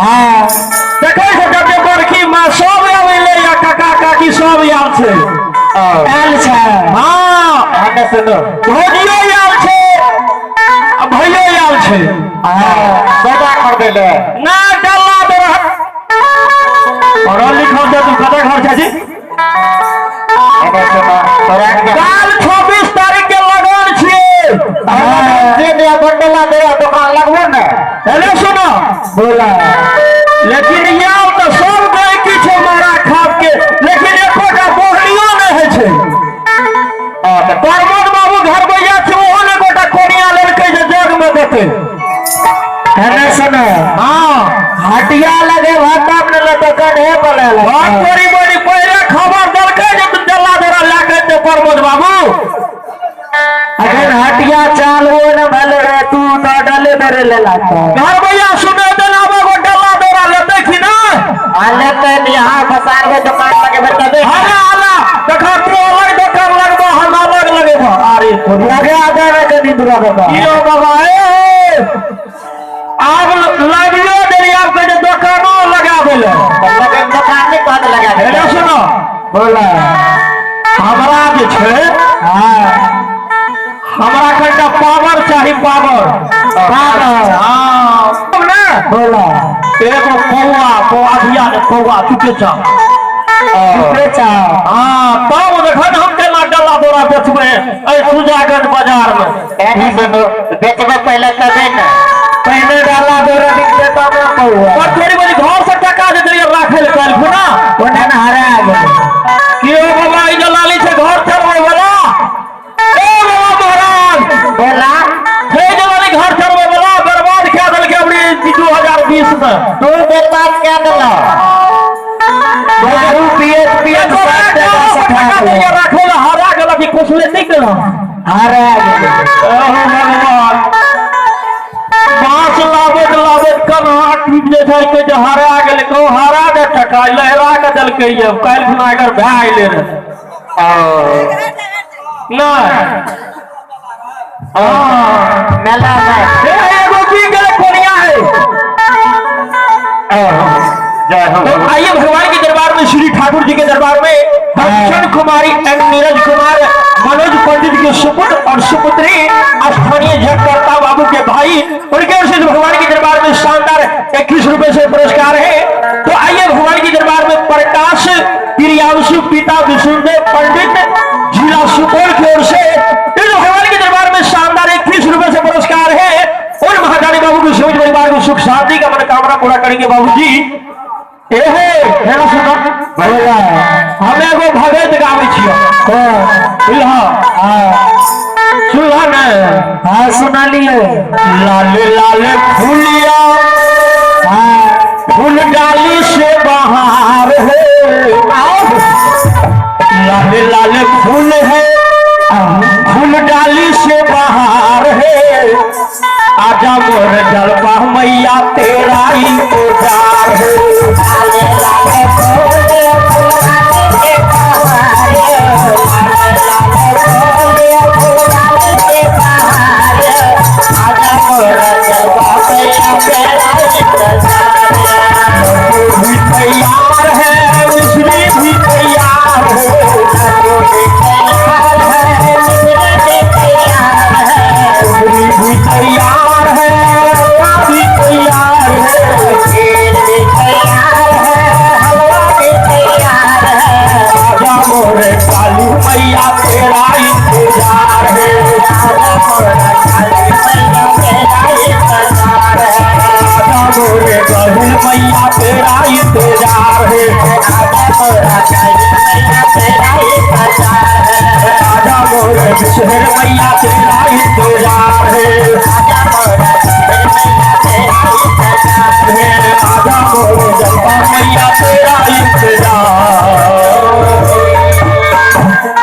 हाँ देखे से जब बड़की माँ सब आवेले या काका काकी सब आल छे आयल छै हाँ हमें सुनो भौजियो आल छे आ भैयो आल छे हाँ बेटा कर देले ना डल्ला दे पढ़ल लिखल दे तू कते घर छै जी हमें सुनो तोरा काल 26 तारीख के लगन छिए जे नया बंडला दे दुकान लगबो ने हेलो सुनो बोला लेकिन यार तो सब गए की छे मारा खाप के लेकिन एकोटा बोहलियो नहीं है छे प्रमोद बाबू घर बैया छे ओहो ने गोटा कोनिया लड़के जे जग में देते हमें सुनो हां हटिया लगे भाता अपने दुकान है बोले बात बड़ी बड़ी पहले खबर दलके जे तू जल्ला दरा लाके ते प्रमोद बाबू अगर हटिया चालू न भले रे तू तो डले दरे ले लाता घर बैया सुने देना बा गोटा ला दरा लेते कि ना आले ते यहां बसार के दुकान लगे बता दे हाला हाला देखा तू अलग दुकान लगबो हम अलग लगेबो अरे लगे आ जावे के दिन दुरा बाबा यो बाबा ए आब लगियो देरी आप के दुकानो लगा देले लगे दुकान में कद लगा दे हेलो सुनो बोला हमरा जे छै हां हमरा कटा पावर चाहिए पावर हां ना बोला एगो पौआ धिया ने पौआ चुके चा चुके चा हां तब देखन हम केना डल्ला बोरा बेचबे ए सुजागढ़ बाजार में ऐनी सुनो बेचबे पहले तबे ना पहले डाला दोरा बिक देता मैं पौआ और थोड़ी बड़ी घर से टका दे दिए राखे ले कल खुना ओने ना हरा आ गए कियो बाबा ई दलाली से घर चलवे वाला ए बाबा महाराज बोला हे दलाली घर चलवे वाला बर्बाद क्या दल के अपनी 2020 में तू बर्बाद क्या दला दारू पिए पिए सब जगह सखा दे राखे ले हरा गला की कुछ ले नहीं करा हरा आ गए ओह भगवान बांस लावत कन हाथ टूट जे छै के जे हरा गेल को हरा दे टका लहरा के दल के ये काल खुना अगर भाई ले रे ना मेला में ए एगो की गेल कोनिया है जय हो तो आइए भगवान के दरबार में श्री ठाकुर जी के दरबार में दक्षिण कुमारी एंड नीरज कुमार मनोज पंडित के सुपुत्र और सुपुत्री स्थानीय जगकर्ता बाबू के भाई उनके ओर से भगवान के दरबार में शानदार 21 रुपए से पुरस्कार है। तो आइए भगवान के दरबार में प्रकाश प्रियांशु पिता विष्णुदेव पंडित जिला सुपौल की ओर से इस भगवान के दरबार में शानदार 21 रुपए से पुरस्कार है। और महारानी बाबू के सभी परिवार को सुख शांति का मनोकामना पूरा करेंगे बाबू जी। हेलो सुनो बोला हमें एगो भगत गावे छियो इल्हा सुना ना हां सुना लिए लाल लाल फूलिया फूल डाली से बहार है लाल लाल फूल है फूल डाली से बहार है आजा मोर जलपा मैया तेरा इंतजार है तैयार है मिश्री भी तैयार भी तैयार है भी तैयार राजा मोरे काली मैया तेरा इंतजार है राजा मोरे गहुल मैया तेरा इंतजार है राजा मोरे विषहर मैया तेरा इंतजार है राजा मोरे जलपा मैया तेरा इंतजार।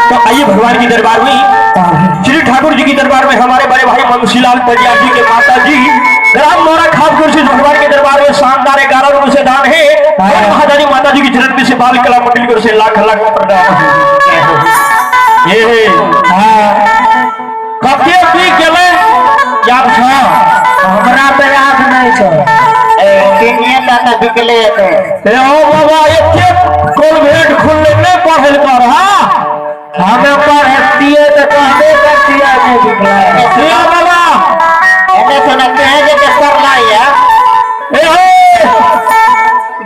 तो आइए भगवान के दरबार में श्री ठाकुर जी के दरबार में हमारे बड़े भाई मनसीलाल परिया जी के माता जी ग्राम मोरा खाप से भगवान के दरबार में शानदार 11 रुपए से दान है। और महारानी माता जी की चरण में से बाल कला मंडली की ओर से लाख लाख प्रणाम है। ये कते भी गेले याद छ हमरा पे याद नहीं छो ए किनिए ता बिकले थे ए ओ बाबा एके कॉन्वेंट खुलने में पढ़ल कर हां हमें पढ़तिए तो कहबे करतिया नहीं बिकला ए बाबा एने सुनते हैं जे कर लाया ए हो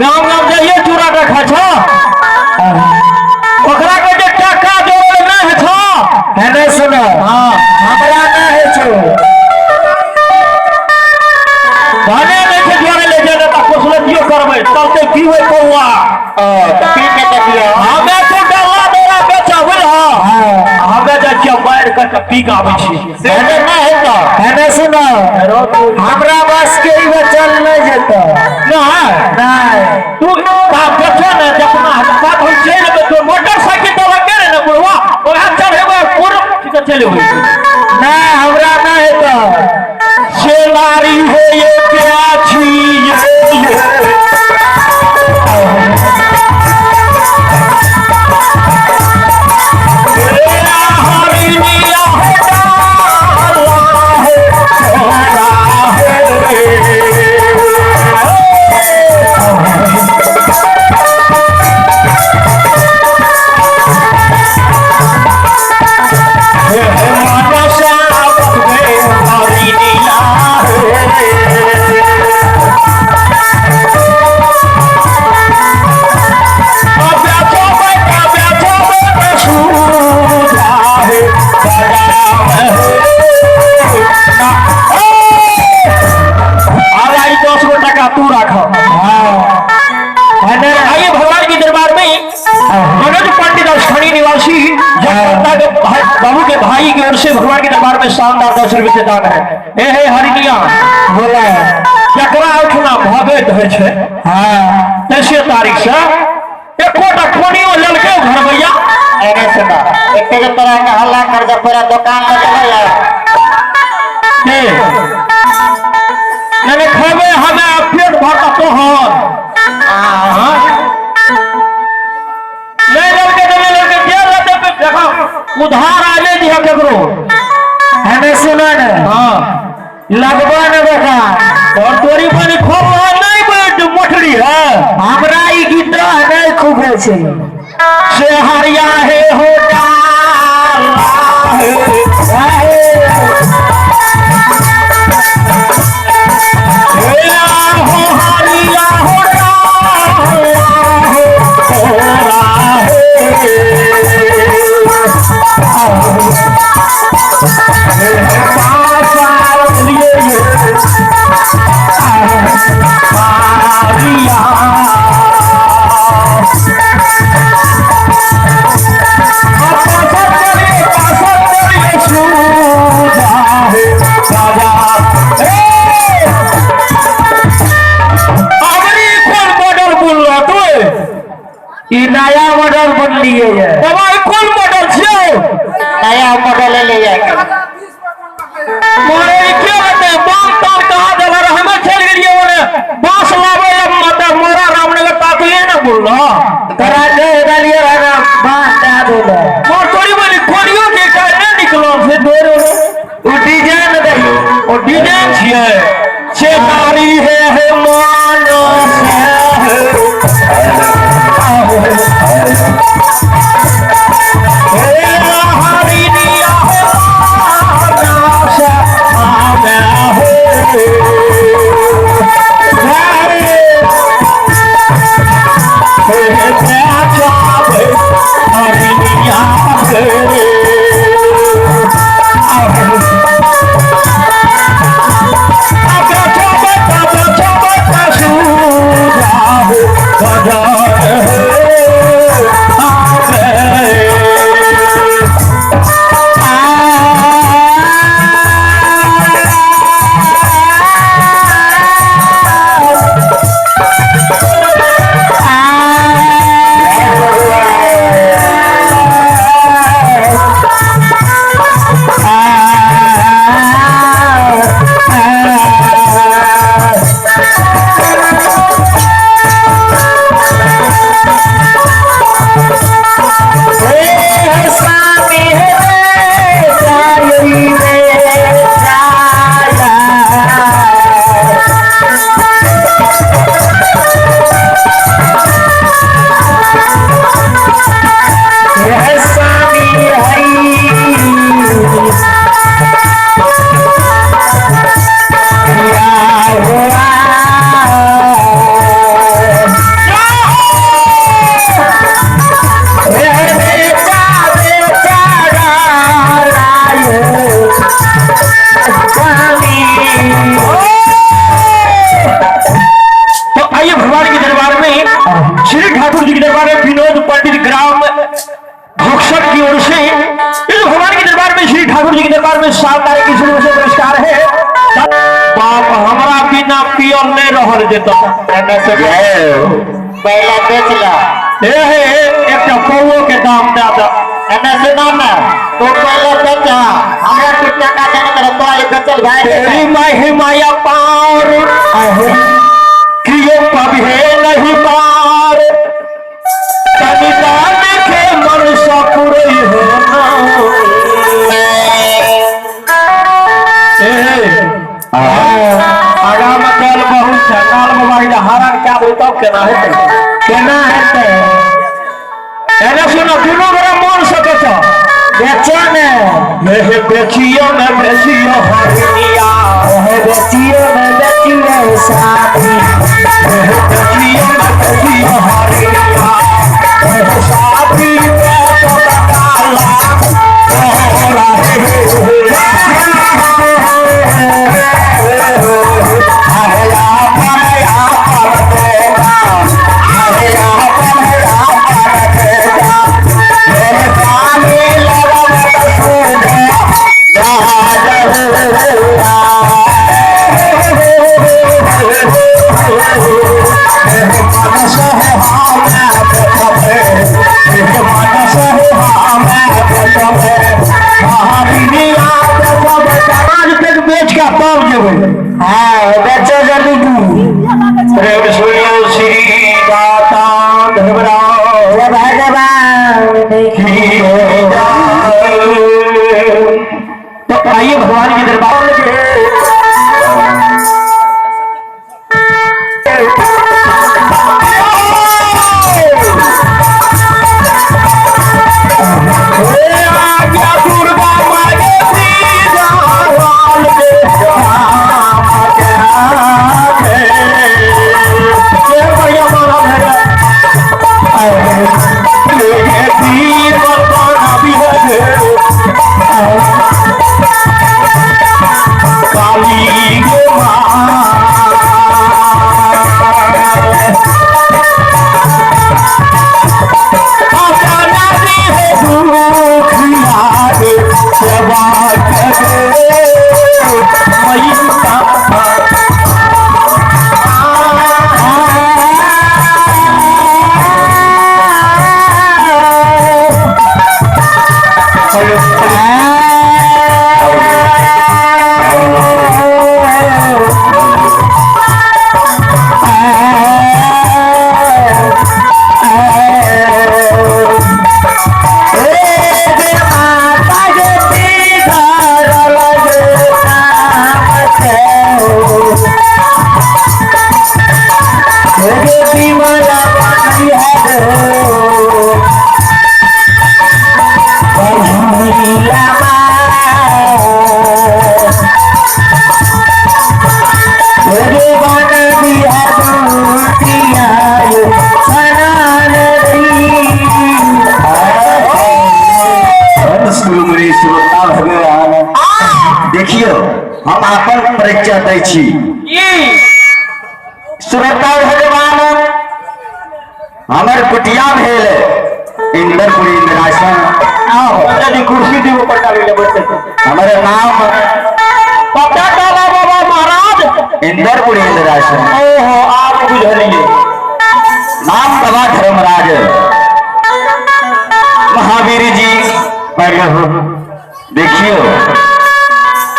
गांव गांव जाइए चूड़ा का खाछा ओकरा के जे टका जोड़ ना है छ एने सुनो हां हमरा ना है छो धाने नहीं के जोड़े ले जाने ता कुसलतियो करबे चलते की होय पौआ पी के देखियो हमें तो डल्ला मेरा बेचा बुझा हमें जा के मार के पी के आबै छी एने ना है तो एने सुनो हमरा बस के ही चल नहीं जेतो नहीं तू का बेचा ना जतना बात हो चल में तो मोटरसाइकिल तो लगे रे ना बुढ़वा ओहा चढ़ेबे पूरा ठीक चले हुई ना हमरा ना है तो शेलारी है ये क्या चीज तू रख आइए भगवान के दरबार में मनोज पंडित स्थानीय निवासी बाबू के भाई की ओर से भगवान के दरबार में शानदार 10 रुपए दान है हे हरिनिया बोला जकरा उठना भगत है छे हां 10 तारीख से एकोटा कोनियो ललके घर भैया एने सुनो एते के तरह का हल्ला कर दे पूरा दुकान में चला के मैंने खावे हमें पेट भरता तो हन हां ले लड़के जेल रहते पे देखो उधार आ ले दिया केकरो एने सुनो ना हां लगवा न बेटा और तोरी बनी खूब नहीं बैठ मोटरी है हमरा ई गीत नहीं खूब छै से हरिया है हो नया मॉडल बन लिए है दवाई कौन मॉडल छे नया मॉडल ले जाके मोरे के होते बाम ताम कहा देला हमें चल गेलिए ओने बास लावे मत मोरा रामनगर ताकले ना बोललो तरा दे डालिए ना बात दे दो मोर तोरी बनी कोडियो के का निकलो से दोर वो डिजाइन दे ओ डिजाइन छिए से कारी है मानो तो आइए भगवान के दरबार में, श्री ठाकुर जी के दरबार में विनोद पंडित ग्राम घोषक की ओर से इस भगवान के दरबार में, श्री ठाकुर जी के दरबार में शानदार की शुरू से पुरस्कार है। बाप हमारा बिना पियल नहीं रहल देता पहला बेचला एक कौओ के दाम दे दो। एने सुना ना तो पहले बेचा हमरा कितना का देने तेरे तो ये बेचल भाई तेरी माही माया पार कियो कभी नहीं पार तनिका देखे मन सपुरई हो आगाम कल बहुत काल मोबाइल हारन क्या बोलता केना है एने सुनो दुनो बड़ा मन सके छ बेचो ने ये बेचियो हरिया बेचियो में बेचियो साथी बेचियो हरिया साथी तो काला बेच का तब जेबै। हाँ बेचो जल्दी तू प्रेम सुनियो श्री दाता धर्मराव भगवान तो आइए भगवान के दरबार में देखियो हम आपन परिचय दै छी श्रोता भगवान हमर कुटिया भेल इंद्रपुरी इंद्रासन यदि कुर्सी दी ऊपर डाले बैठते हमारे नाम पता डाला बाबा महाराज इंद्रपुरी इंद्रासन ओहो आप बुझलिए नाम बाबा धर्मराज महावीर जी देखियो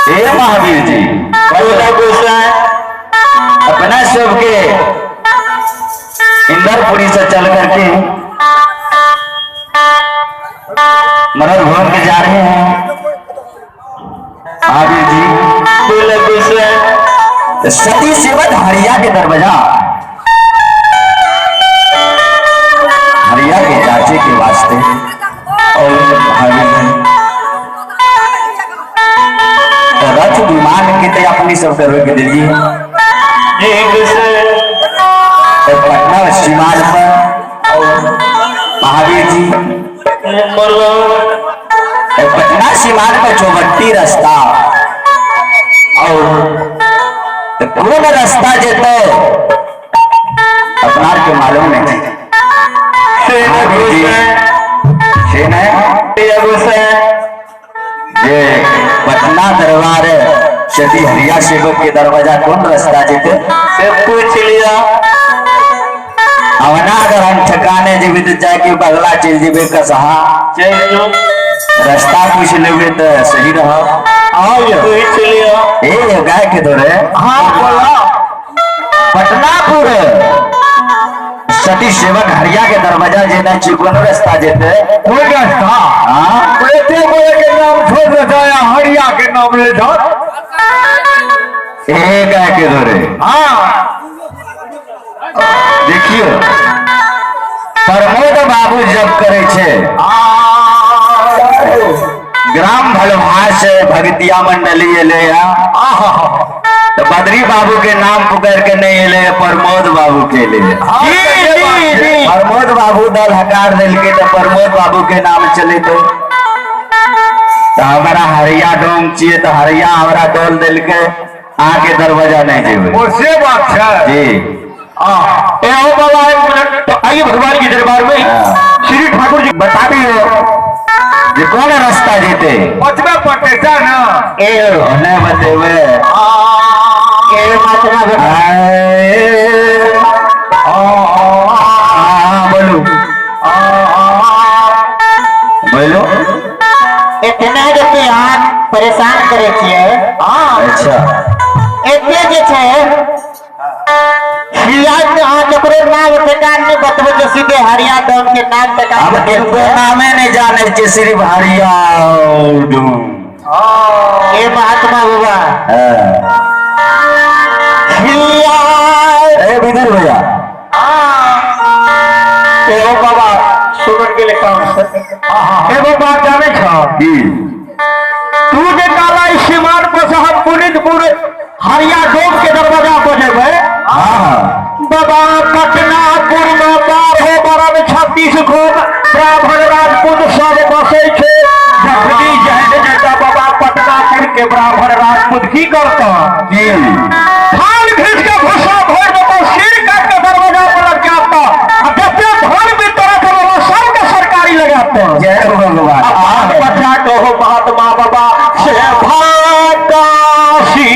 हे महावीर जी अपना सबके इंद्रपुरी से चल करके मरद भवन के जा रहे हैं महावीर जी सती सेवक हरिया के दरवाजा हरिया के चाचे के वास्ते और महावीर जी रथ विमान के ते अपनी सब करवे के दिलिए पटना सीमांत पर महावीर जी पटना सीमांत पर चौबट्टी रास्ता और कौन रास्ता जेते अपना के मालूम नहीं ये पटना दरबार सती हरिया सेवक के दरवाजा कौन रास्ता जेते से पूछ लिया अवना अगर हम ठिकाने जीवे तो जाके बगला चल जीवे कसहा रास्ता पूछ लेवे तो सही रहा पूछ लिया ए गाय के दौरे हाँ बोला पटनापुर सती सेवक हरिया के दरवाजा जेना चिकन रास्ता जेते कोई रास्ता हां बोलते बोले के नाम छोड़ रखाया हरिया के नाम ले जा ए गाय के दौरे हां देखियो प्रमोद बाबू जब करे छे ग्राम भलभास भगतिया मंडली एले तो बद्री बाबू के नाम पुकार के नहीं एले प्रमोद बाबू के लिए प्रमोद बाबू दल हकार दिल के तो प्रमोद बाबू के नाम चले तो हमारा हरिया डोम चाहिए तो हरिया हमारा डोल दिल के आके दरवाजा नहीं जीवे बात है जी बाबा एक मिनट तो आइए भगवान के दरबार में श्री ठाकुर जी बता दिए ये कौन रास्ता देते बचवा पटेचा ना ए न बतेवे ए मात्रा बोलो बोलो इतना जते आप परेशान करे छिए अच्छा एते जे छै सीधे हरिया डोम के नाम तक अब इनको नामे नहीं जाने चे सिर्फ हरिया ये महात्मा बाबा विदर भैया एगो बाबा सुमन के लिए काम एगो बात जाने तू जे काला सीमान पर साहब पुनितपुर हरिया डोम के दरवाजा पर जेबे बाबा पटनापुर में 12-12-36 खूब ब्राह्मण राजपूत सब बसे छे जखनी जहन जैसा बाबा पटनापुर के ब्राह्मण राजपूत की करता जी थाल खींच के भूसा भर देता सिर काट के दरवाजा पर लग जाता और जब धन भी तरह का बाबा सबके सरकारी लगाते जय भगवान बच्चा को हो महात्मा बाबा से भाकाशी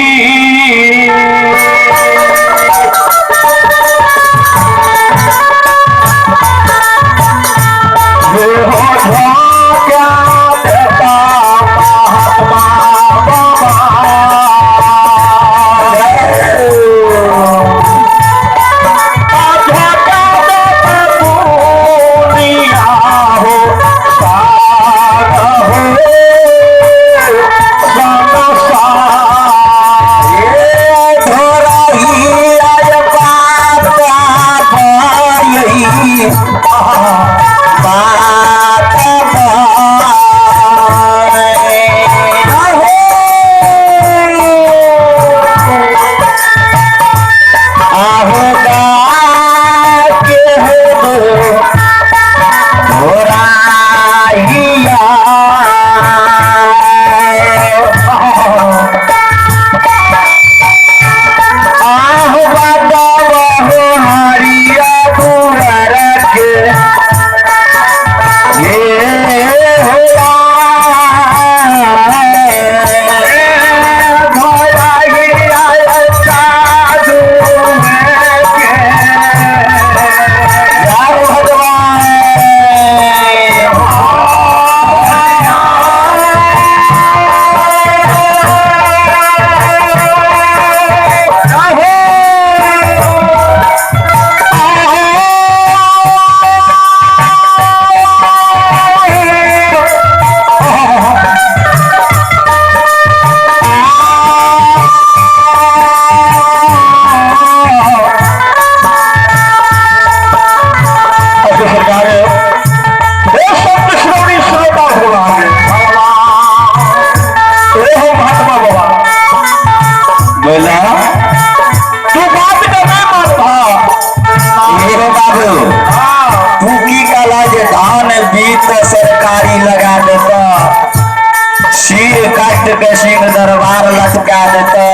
सिंह दरबार लटका देता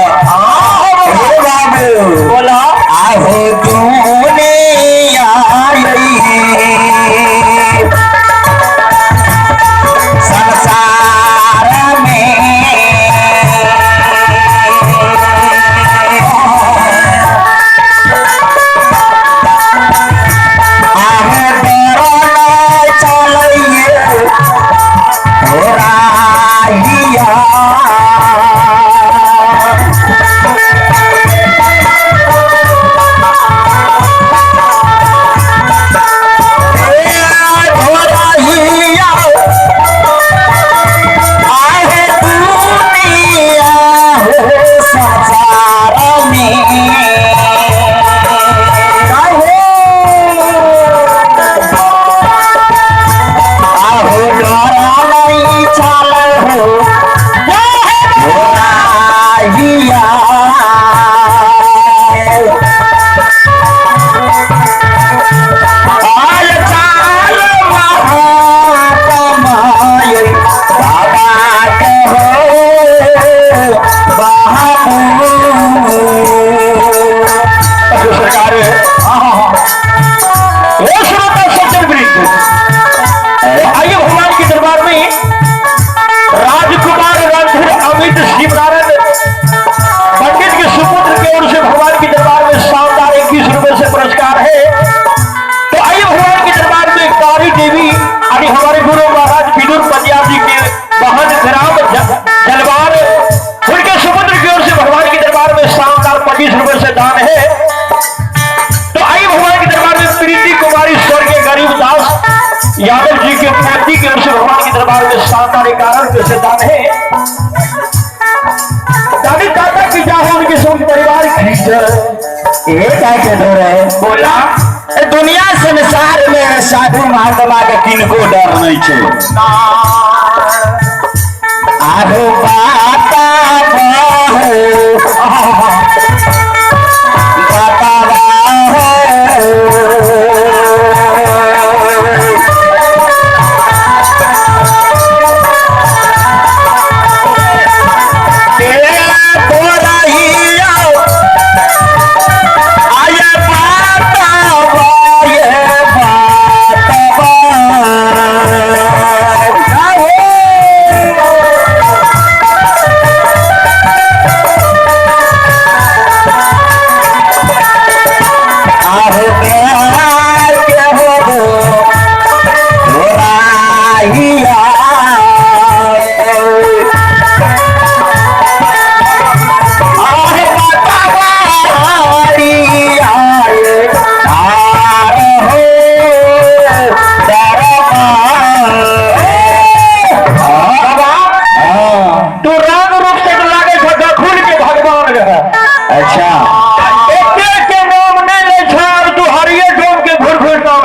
₹20 से दान है। तो आई भगवान के दरबार में प्रीति कुमारी स्वर्गीय गरीबदास यादव जी के पोती की ओर से भगवान के दरबार में 7 से दान है। दादी दादा की जाहो उनके सब परिवार की ये क्या कह रहे बोला दुनिया संसार में साधु महात्मा के किनको डर नहीं छे आधो बाता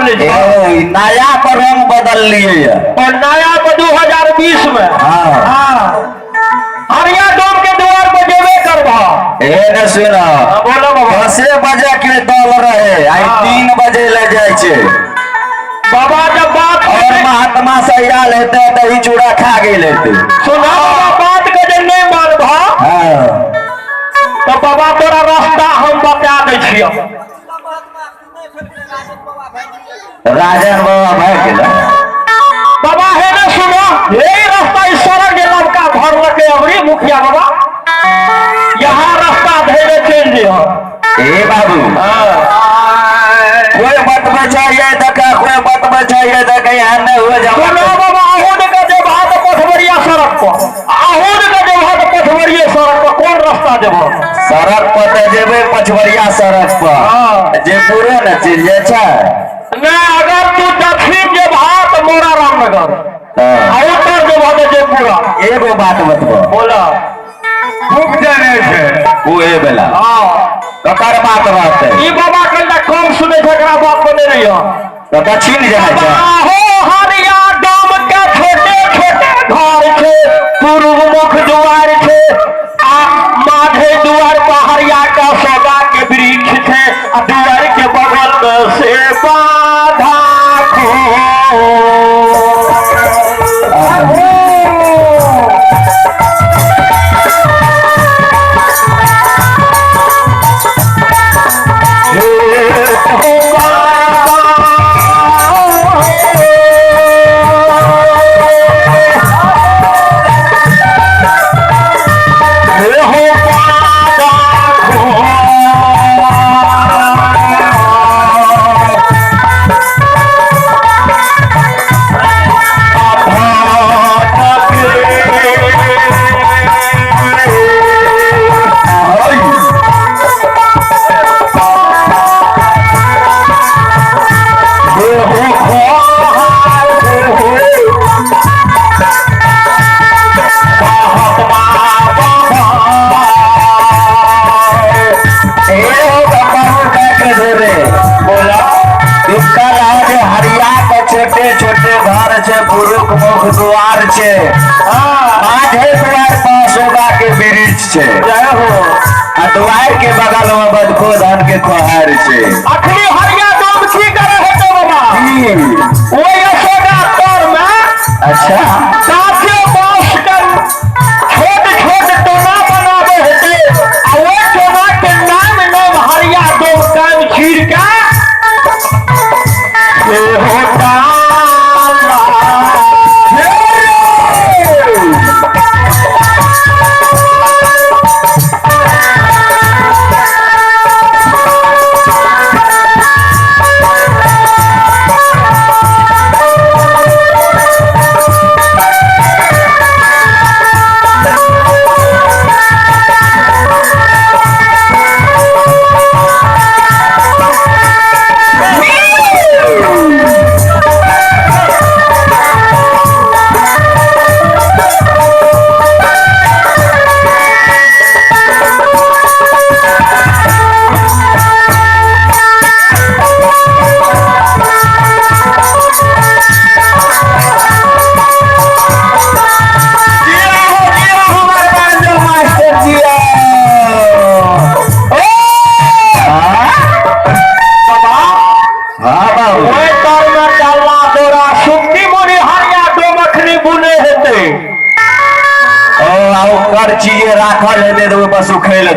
नया पर रंग बदल लिए और नया पर 2020 में हरिया डोम के द्वार पर जेबे करबा न सुना बोलो बाबा 10 बजे के दल रहे आई 3 बजे ले जाए छे बाबा जब बात और महात्मा सैया लेते दही चूड़ा खा गए लेते सुना बाबा बात के जे नहीं मानबा तो बाबा तोरा रास्ता हम बता दे छियो राजन बाबा भाई के बाबा है ना सुनो यही रास्ता इस सड़क के लड़का भर रखे अबरी मुखिया बाबा यहाँ रास्ता धेरे चल दियो ए बाबू कोई मत बचाइए तक कोई मत बचाइए तक यहाँ नहीं हुआ जाओ सुनो बाबा आहून का जब हाथ पथवरिया सड़क पर आहून का जब हाथ पथवरिया सड़क पर कौन रास्ता जब सड़क पर तो जेबे पछवरिया सड़क पर जे पूरे न चल जाए नहीं अगर तू दक्षिण जब हाथ मोरा रामनगर उत्तर जब हाथ जे पूरा एगो बात बतबो बोला खूब जाने छे वो ए बेला ककर बात रहते ई बाबा कल्ला कम सुने झगड़ा बात बने रही हो तो दक्षिण जाए छे हो हरिया डोम के छोटे छोटे घर छे पूर्व मुख द्वार छे आ माधे द्वार पहाड़िया का सौदा के वृक्ष छे आ द्वार के बगल में से बाधा द्वार छे माधे द्वार पासोबा के वृक्ष छे जय हो आ द्वार के बगल में बदखो धन के खोहार छे अखनी हरिया डोम की करे है तो बाबा वो यशोदा तोर में अच्छा काफी बांस कर छोट छोट टोना बनावे है आ वो टोना के नाम हरिया डोम काम छीड़ के होता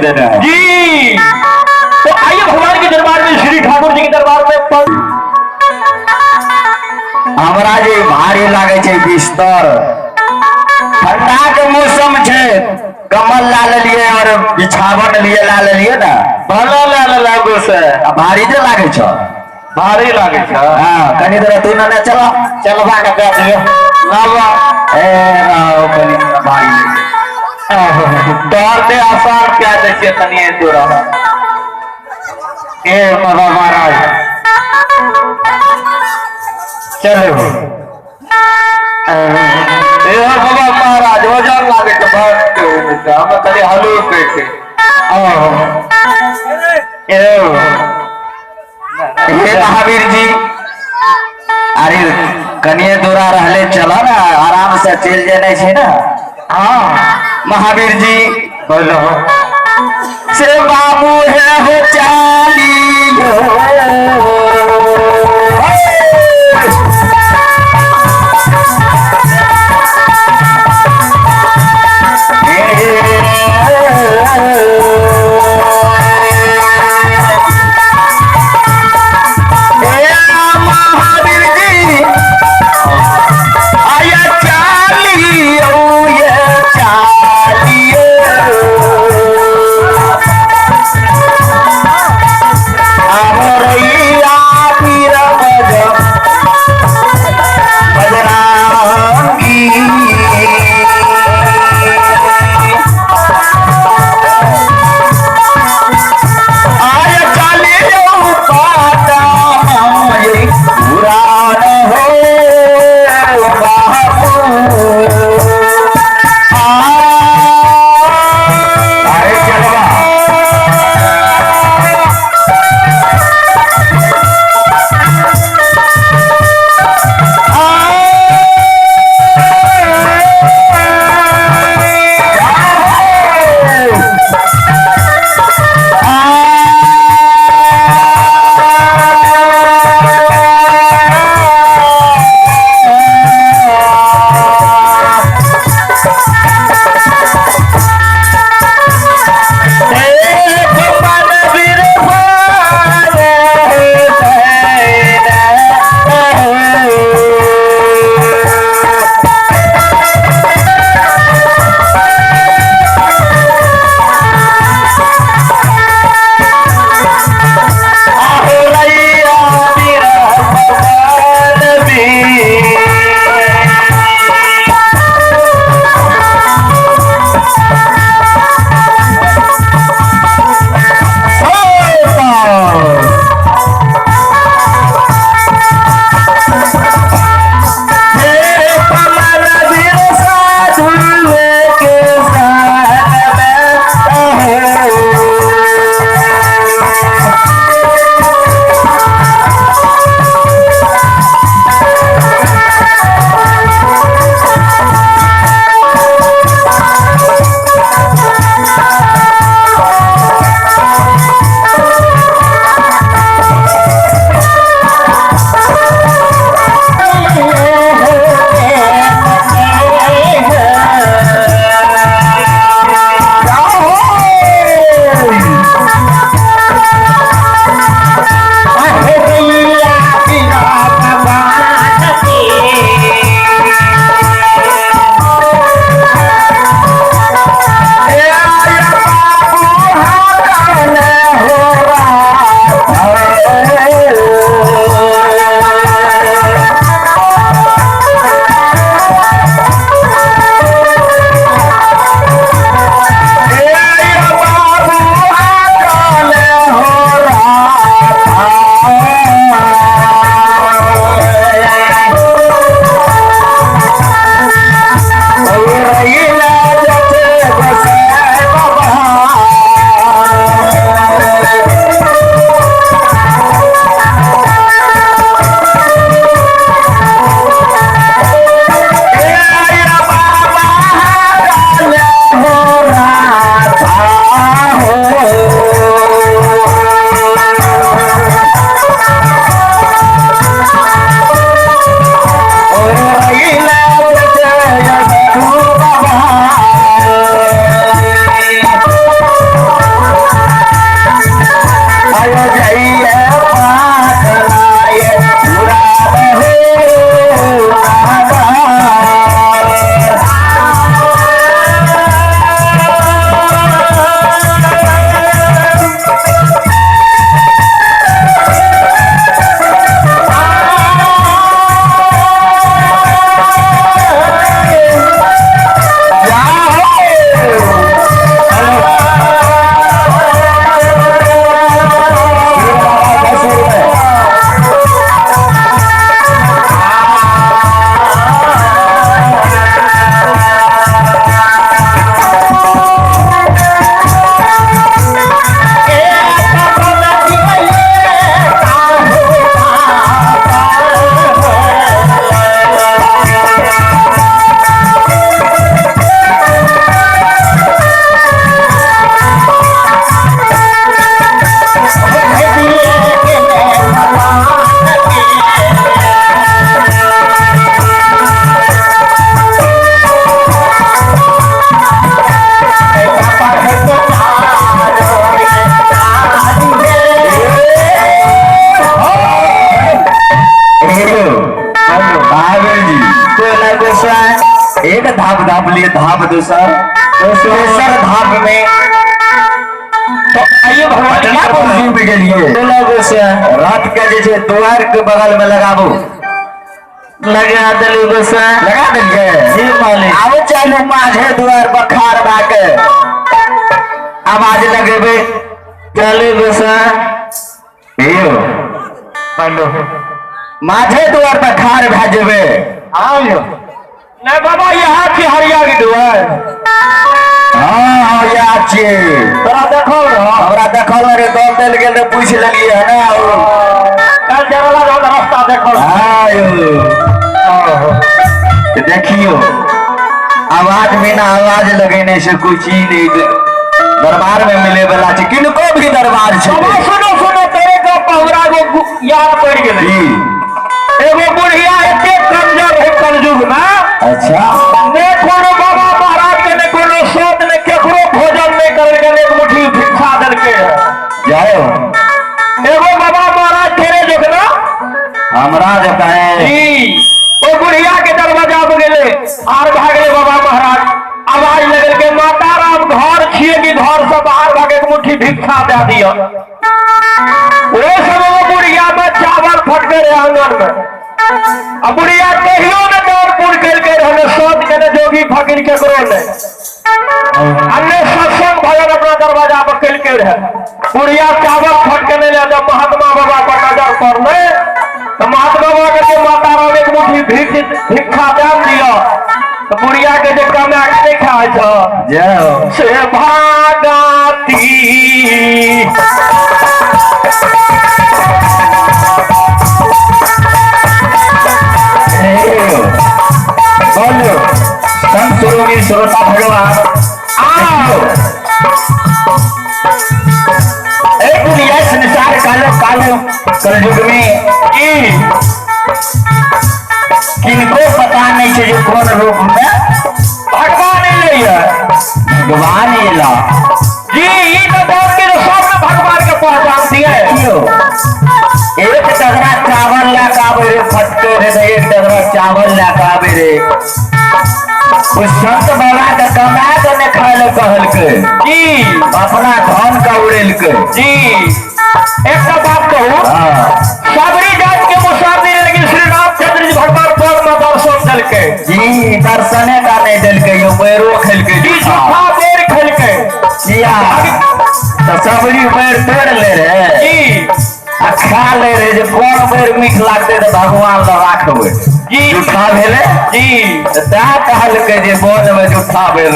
देना है। जी। तो आइए भगवान के दरबार में, श्री ठाकुर जी के दरबार में हमरा जी भारी लागे छे बिस्तर, ठंडा के मौसम छे, कमल ला लिए और बिछावन लिए ला लिए ना, भला लाल लागो से भारी जे लागे छ। भारी लागे छ। हाँ कनी देर तू ना चलो चलवा के बैठ लियो लावा। ए आओ कनी भाई तोर से आसान क्या देखिए तनिए दूर ए बाबा महाराज चलो ए बाबा महाराज वजन लागे के बात के हम तनी हलू पेटे हे महावीर जी, अरे कनिए दूरा रहले चला ना, आराम से चल जाने छे ना। हाँ महावीर जी बोलो से बाबू है हो चाली कहलिए धाम दूसर दूसर धाम में तो आइए भगवान पटना की पर कृपा। डूब गेलिए रात के जैसे द्वार के बगल में लगाबू लगा दिली गोसा लगा देंगे जी मालिक आओ चलो माझे द्वार पर खाड़ बाके आवाज लगेबे चली गोसा यो पंडो माझे द्वार पर खाड़ भेजबे आओ नहीं बाबा यहाँ की हरिया की दुआर हाँ याद छे तोरा देखो ना हमरा देखल रे दल देल गेल रे पूछ लेलिए है ना कल जरला जो रास्ता देखो आयो तो देखियो आवाज बिना आवाज लगेने से कोई चीज नहीं दरबार में मिले वाला छे किनको भी दरबार छे बाबा सुनो सुनो तेरे को पहरा को याद पड़ गेलै जी एगो बुढ़िया एते कमजोर है कलयुग में अच्छा ने कोनो बाबा महाराज के ने कोनो सोत ने केकरो भोजन नहीं करे के एक मुट्ठी भिक्षा दल के जाओ एगो बाबा महाराज तेरे देखना हमरा जता है जी ओ बुढ़िया के दरवाजा पे गेले आर भागले बाबा महाराज आवाज लगल के माता राम घर छिए कि घर से बाहर भागे के मुट्ठी भिक्षा दे दियो वो सब वो बुढ़िया में चावल फटके रहे आंगन में अब बुढ़िया कहियो न दौड़ पुर के रहने सोच के न जोगी फकीर के करो ने अन्य सत्संग भजन अपना दरवाजा पर कल के रहे बुढ़िया चावल फटके नहीं ले जब महात्मा बाबा पर नजर पड़ने तो महात्मा बाबा के माता राम एक मुट्ठी भिक्षा दान दिया तो बुढ़िया के जो कमा के नहीं खाए छो जाओ से भागती बोलो संत सुरोगी श्रोता भगवान आओ एक दुनिया संसार कालो कालो कलयुग में किनको पता नहीं है जो कौन रूप में भगवान ही है भगवान ये ला जी ये तो बात के सब में भगवान के पहचानती है क्यों एक टगरा चावल लाकाबे रे फटके रे तो एक टगरा चावल लाकाबे रे उस संत बाबा का कमा के ने खाए कहल के जी अपना धन का उड़ेल के जी एक बात कहूँ सबरी जात के मुसाफिर लेकिन श्री रामचंद्र जी भगवान पद में दर्शन दल के जी दर्शने का नहीं दिल के यो पैरो खेल के जी झूठा देर खेल के जिया तो सबरी पैर तोड़ ले रे जी आ खा ले रे जो कौन पैर मीठ लागते तो भगवान लगा खबे जी झूठा भेले जी तो ता कहल के जे बोन में झूठा भेल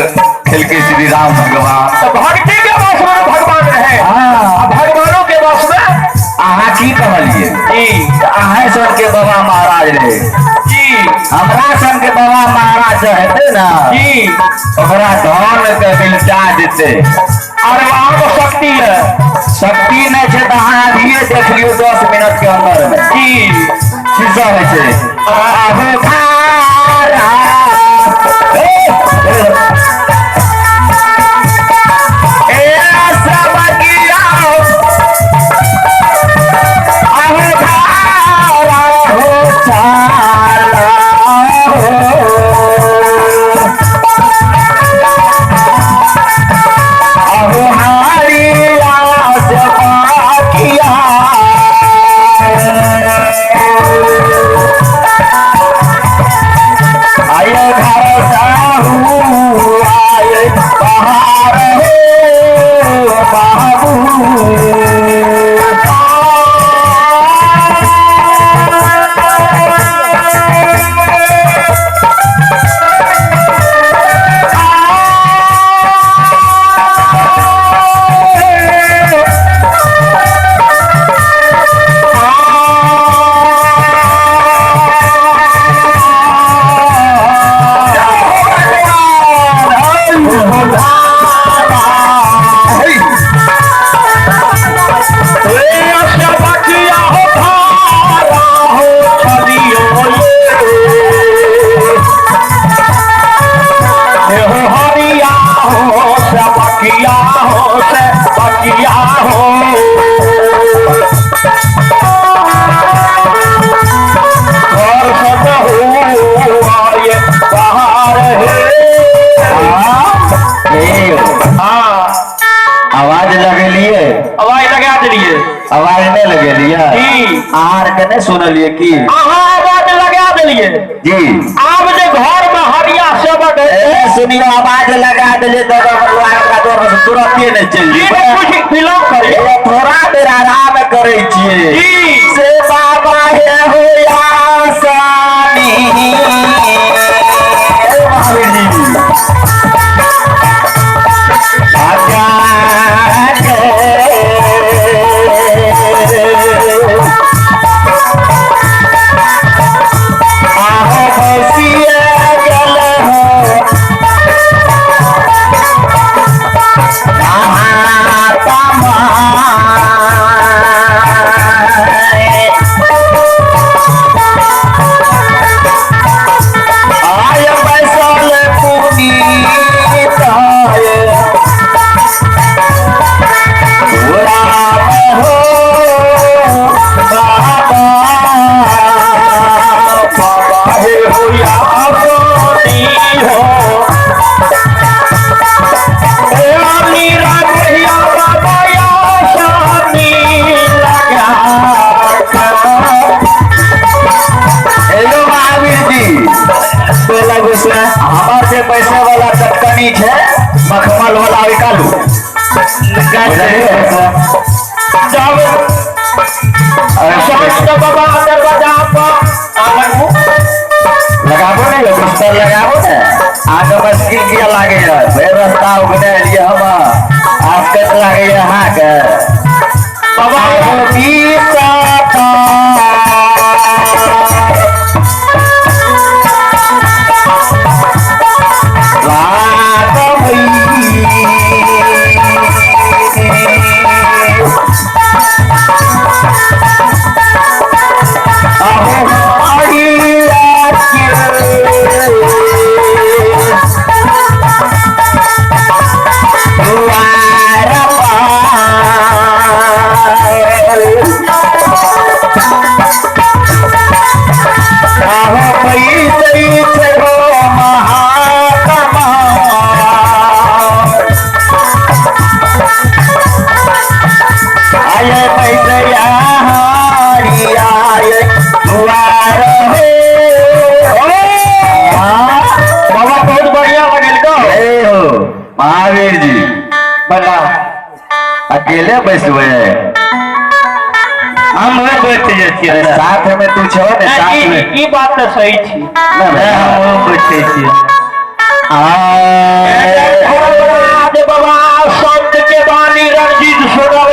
खेल के श्री राम भगवान तो भक्ति के बस में भगवान रहे हाँ भगवानों के बस में अहाँ की कहलिए जी अहाँ सन के बाबा महाराज रहे जी हमरा सन के बाबा महाराज रहते ना जी ओकरा धन के बिलटा देते और वहाँ को शक्ति है शक्ति नहीं है तो अहाँ अभिये देख लियो 10 मिनट के अंदर में जी की सब है छे आहो खारा ए सब गिरा आहो खारा हो चाला अहो हारिया से बाकिया आये घर साहू आये बाहर हो बाबू आवाज लगा दिलिए आवाज नहीं लगे लिया जी आर के नहीं सुनलिए की अहाँ आवाज लगा दिलिए जी आब जे घर में हरिया सब सुनियो आवाज लगा दिले तो तुरंत नहीं चल कुछ फिल्म करे थोड़ा देर आराम करे छिए जी से बाबा है हो आसानी महावीर जी हमारे पैसे वाला चटकनी है मखमल वाला निकालू लगाबो नहीं बिस्तर लगाबो ने आगे मुश्किल किया लागे रास्ता उगने लिए हम आसकत लागे यहाँ के बाबा महावीर जी बना अकेले बैठे हम बैठे जाती साथ में तू छो ने साथ में ये बात तो सही थी बैठे छी बाबा संत के बानी रणजीत सुनल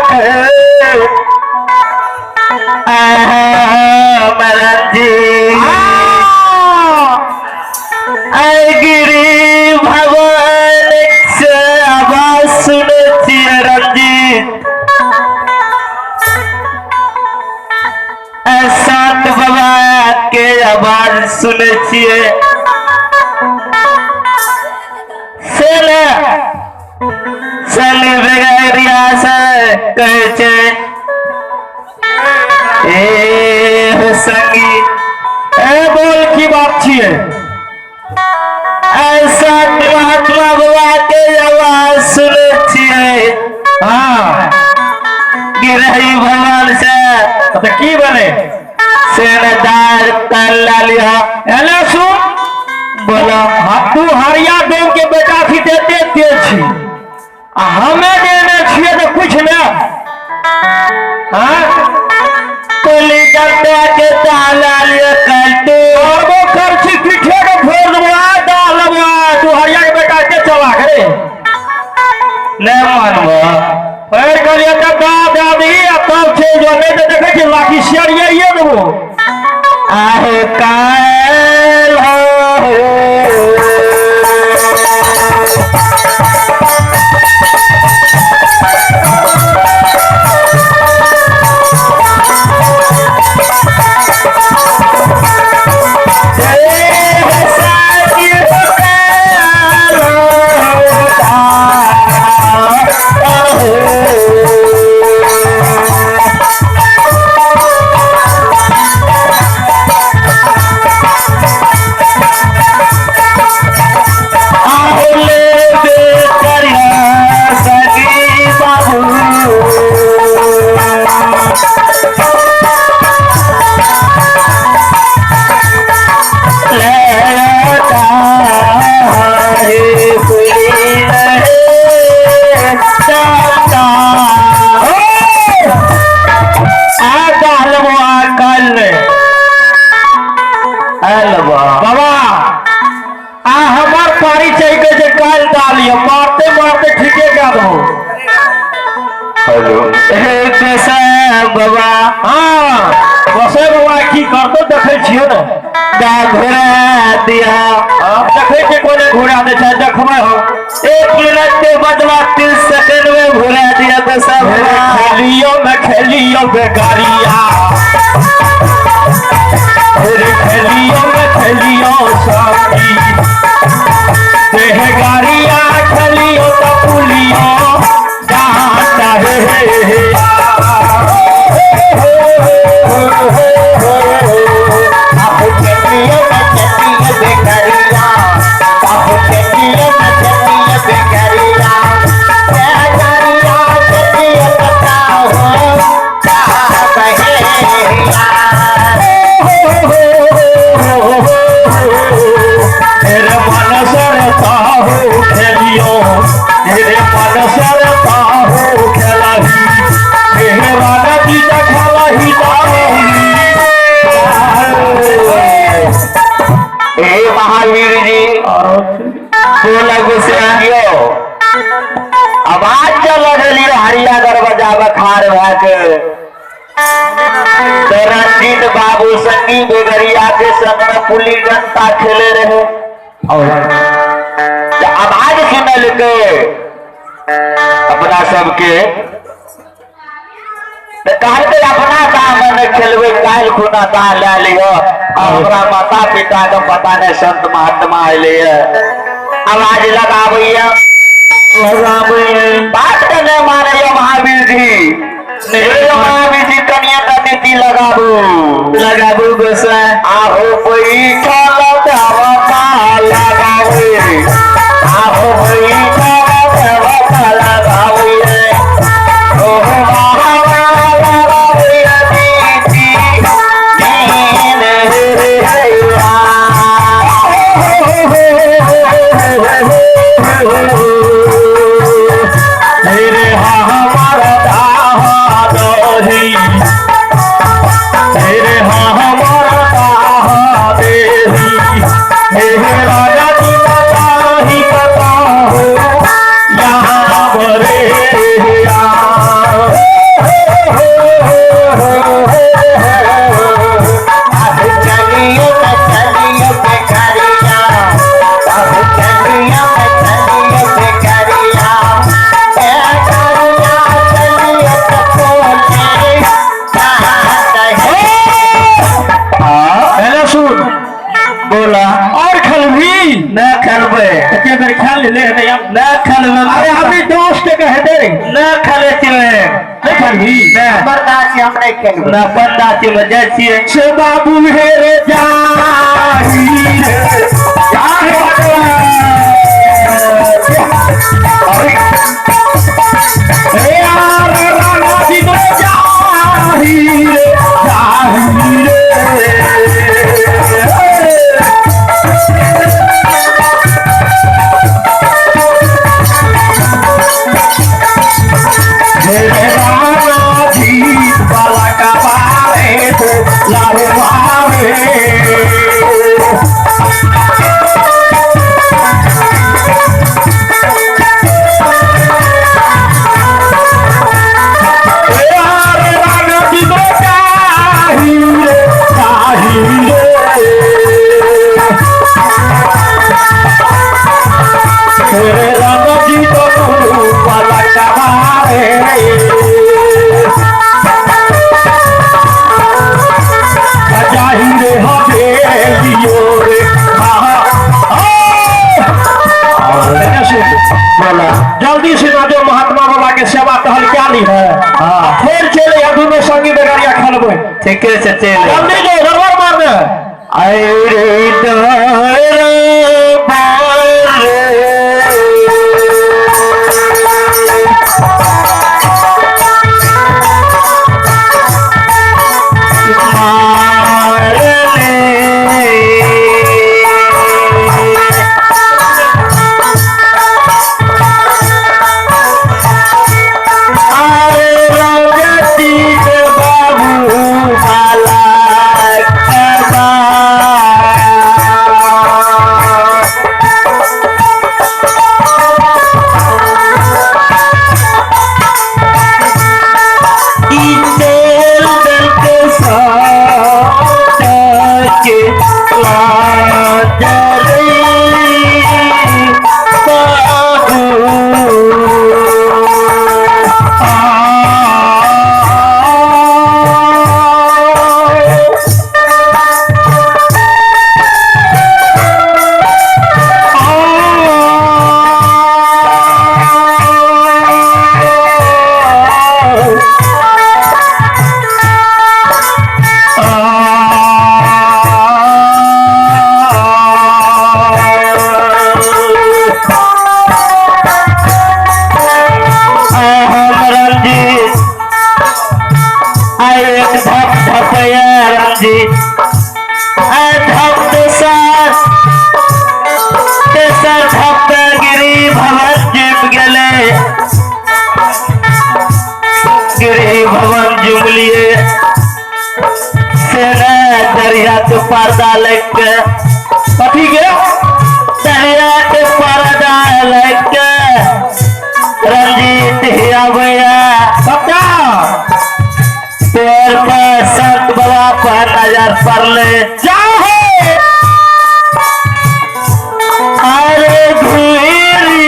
गिरी भगवान से आवाज सुनती रंजीत संत बाबा के आवाज सुने छिए बेगरिया से कहै छै ए संगी ए बोल की बात छिए ऐसा महात्मा बाबा के आवाज सुने छिए हाँ गिरही भगवान से तो की बने सेनादार तल्ला लिया एले सुन बोला तू हरिया डोम के बेटा थी देते दे छी हमें देने छिए तो कुछ ना हाँ कुली डब्बा के ताला लिया करते और वो खर्ची पीछे के फोड़ दबा डाल दबा तू हरिया के बेटा के चला करे नहीं मानवा पैर करिए तब दादी तब से जो नहीं तो देखे कि लाठी शेर ये देबो आहे काल बोलो बाबा हाँ बसे बाबा की करतो देखे छियो ने घोड़ा दिया देखे के कोने घोड़ा दे छै देखबै हो 1 मिनट के बदला 30 सेकंड में घोड़ा दिया बसा खेलियो बेगारिया खेलियो साथी देह गारिया खेलियो तो पुलियो जाता है महावीर जी आवाज चल रही हरिया कर बजावा खार भाके रंजीत बाबू संगी बेगरिया के संग में पुली डंडा खेले रहे आवाज सुनल के अपना सबके कहते अपना काम में खेलबे काल खुना दान ले लियो हमरा माता पिता के पता नहीं संत महात्मा अले आवाज लगाबैया बात नहीं माने महावीर जी महावीर जी कनिया का नीति लगाबू गोसा आहो कोई लगावे आहो कोई लगावे अरे अभी दोस्त कहते न खेले बर्दाश्त हम नहीं खेल बर्दाश्त में जैसे से बाबू हेरे जल्दी से ना जो महात्मा बाबा के सेवा टहल क्या ली है फिर चले दोनों संगी बेगारिया खेलबे ठीक है चले जल्दी जो रबर मारने गिरी भवन जुमलिए सेना दरिया तो पर्दा लग के कथी के दरिया तो पर्दा लग के रंजीत हिया भैया सबका पैर पर संत बाबा पर नजर पड़ ले जाओ है अरे घुरी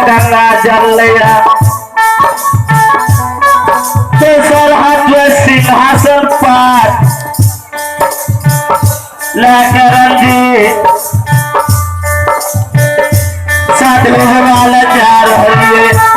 गंगा जल लिया दूसर हाथ में सिंहासन पर लेकर जी साधु वाला जा रही है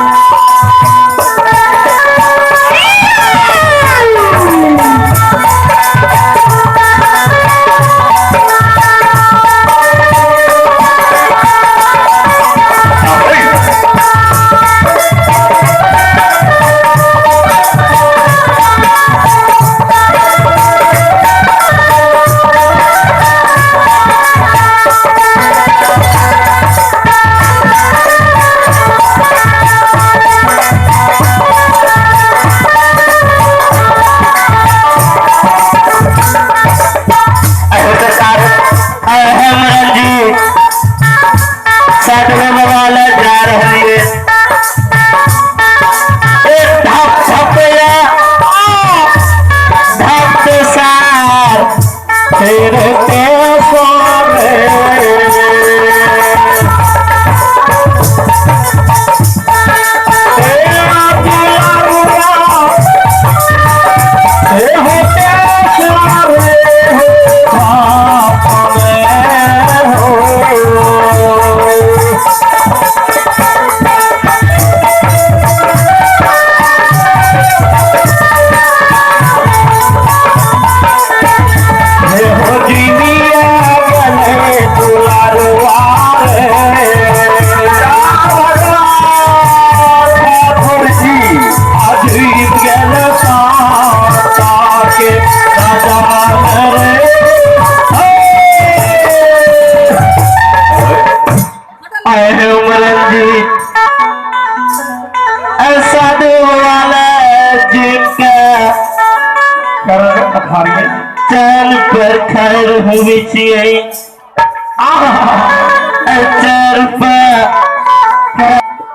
चल पर खैर हुई छियै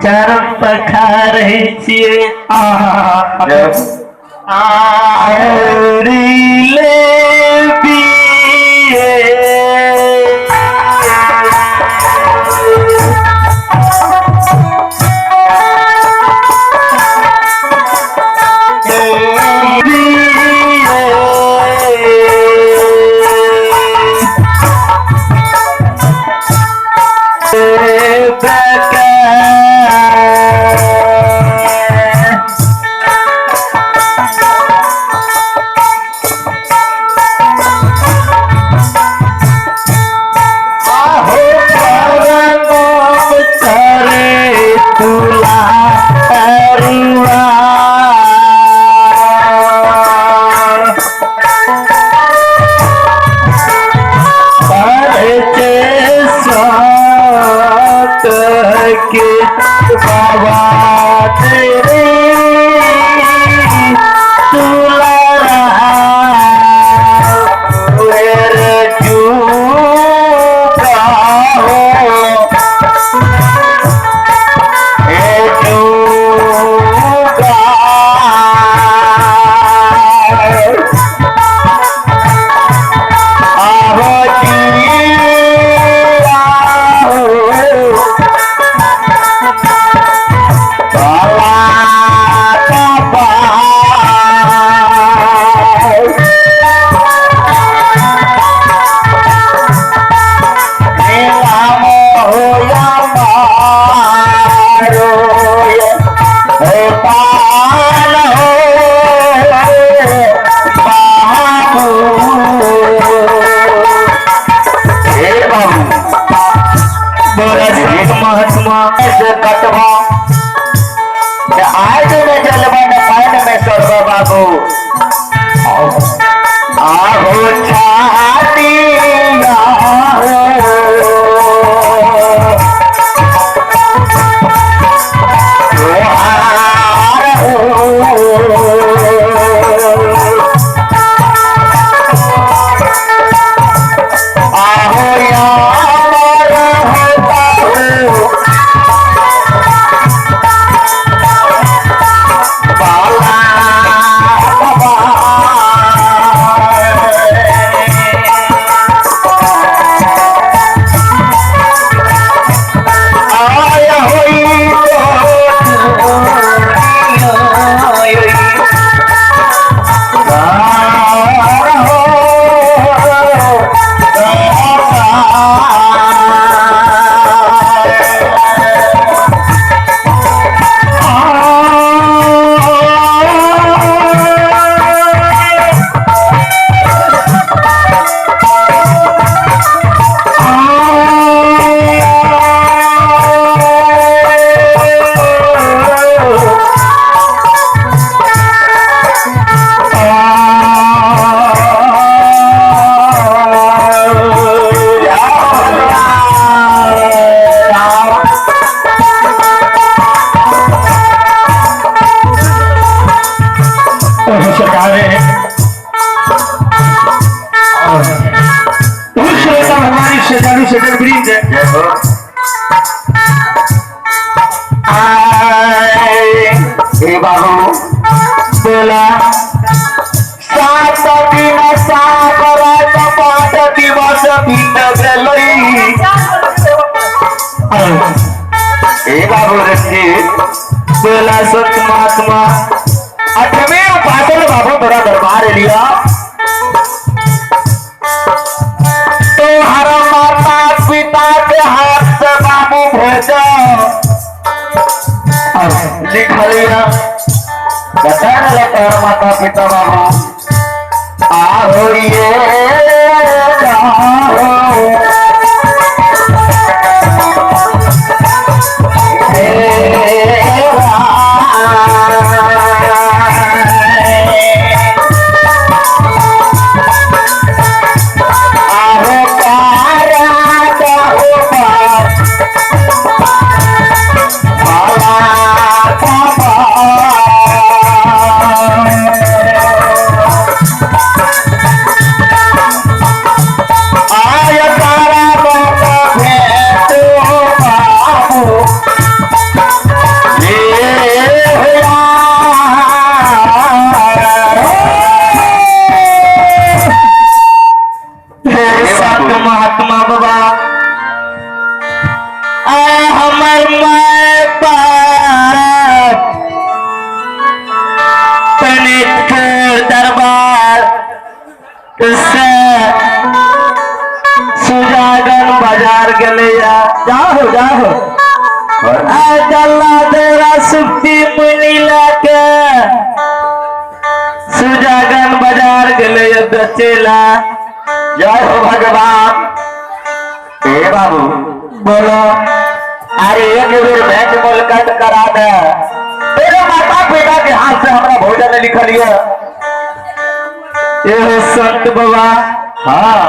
चर पखा रही छियै से जालू से वृंद जय हो हे बाबू बोला सात दिन सागर पाँच दिवस बीत गई हे बाबू ऋषि बोला संत महात्मा 8वें उपासन बाबू मेरा दरबार लिया तो हर माता पिता के हाथ से बाबू भेजा लिख लिया बता हर माता पिता बाबू आहो ये महात्मा बाबा हमर माय बाप तनिक दरबार से सुजागन बाजार गले जाओ जाओ जल्ला तेरा सुक्ति मुनि लाके सुजागन बाजार गले बचेला जय हो भगवान हे बाबू बोलो अरे एक बेर भेंट मुलाकात करा दे तेरे माता पिता के हाथ से हमारा भोजन लिख लिया ये संत बाबा हाँ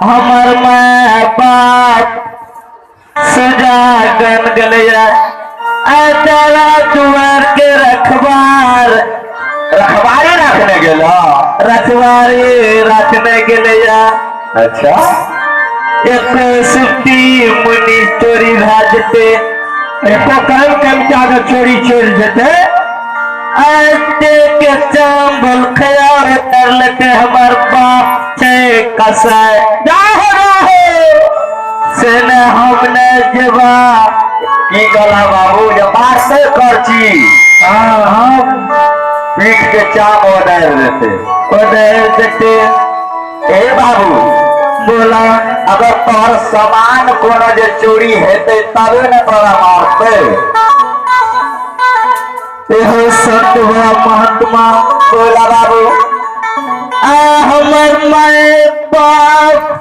हमर माय बाप सुजागन गलिया तेरा दुआर के रखवारी रखने गेला रखवारी रखने गलिया अच्छा एक सुक्ति मुनि चोरी भाजते एको कल कल जाकर चोरी चोर जेते के चंबल खयार कर लेते हमार बाप छे कसाय जाहो से न हमने जवा की गला बाबू जब से करची हम पीठ के चाप उधर देते ए बाबू बोला अगर तोहर सामान कोनो जे चोरी हेते तबे न तोरा मारते एहो संत महात्मा बोला बाबू हमर माय बाप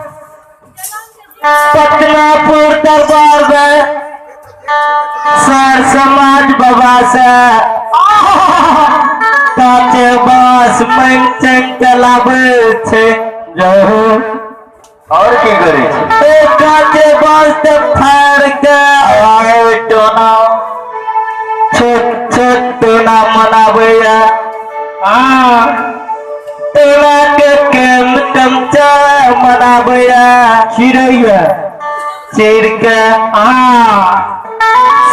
पटनापुर दरबार में सर समाज बाबा से काचे बास मंचन चलावे छे जो और की करी काचे बास ते फाड़ के आए टोना छोट छोट टोना मनावे टोना के केम चमचा मनावे चिड़ैया चिड़ के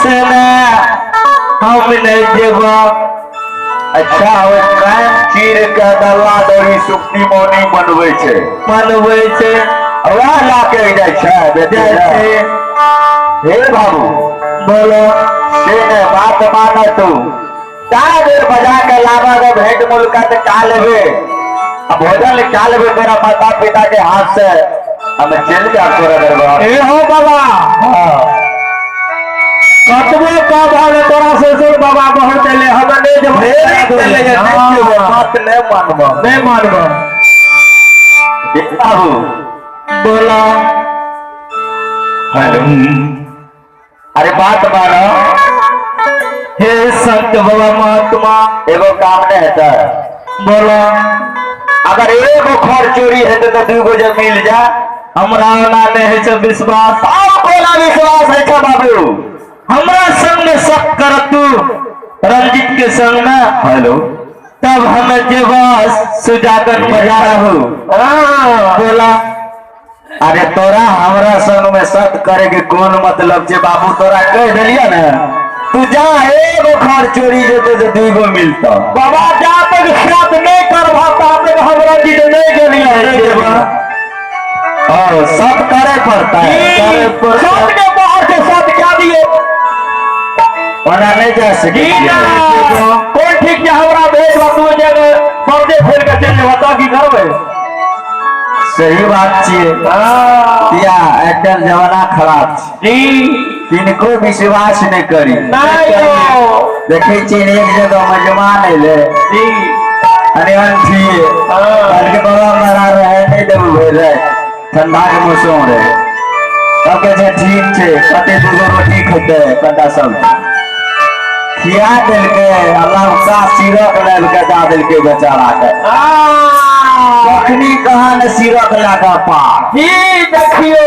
सेना हमने जेबा अच्छा हो कान चीर के दल्ला दौड़ी सुक्ति मोनी बनवे छे वह ला के जाय छे बेटे हे बाबू बोलो से ने बात माना तू तारा देर बजा के लावा के भेंट मुलाकात का लेबे अब भोजन का लेबे तेरा माता पिता के हाथ से हम चल जा तोरा दरबार ए हो बाबा हां कतबे का भाले तोरा ससुर बाबा बहुत ले हमने जब बात नहीं मानबो बाबू बोला हेलो अरे बात मानो हे संत बाबा महात्मा एगो काम नहीं है बोला अगर एगो खर चोरी है तो दूगो जब मिल जा हमरा ना नहीं है विश्वास कोना विश्वास है बाबू हमरा संग में शक कर तू रंजित के संग में हेलो तब हमें जेबास सुजागन बजा रहा हूँ बोला अरे तोरा हमरा संग में शर्त करे के कौन मतलब छे बाबू? तोरा कह दिलिया ना तू जा एगो घर चोरी जेते से दूगो मिलता। बाबा जा तक शर्त नहीं करवा तक हमरा जिद नहीं गेलिए। और शर्त करे पड़ता है, करे पड़ता शर्त है। के बाहर से शर्त क्या दिए? वरना नहीं जा सके। कौन ठीक है हमरा भेज तू जगह पर्दे खोल के चल बता की करबे? सही बात छे। या एयरटेल जमाना खराब छे, जी किनको विश्वास नहीं करी। देखे छे एक जगह मेजमान अइले जी अनिवन थी के बाबा मरा रहे नहीं देबू भेल रहे, ठंडा के मौसम रहे। तब कहे छे ठीक छे, कते दूगो रोटी खेते कटा सब खिया दिल के अल्लाह का सिरक लेल के दा दिल के बेचारा के। कखनी कहा न सिरक लगा पार जी देखियो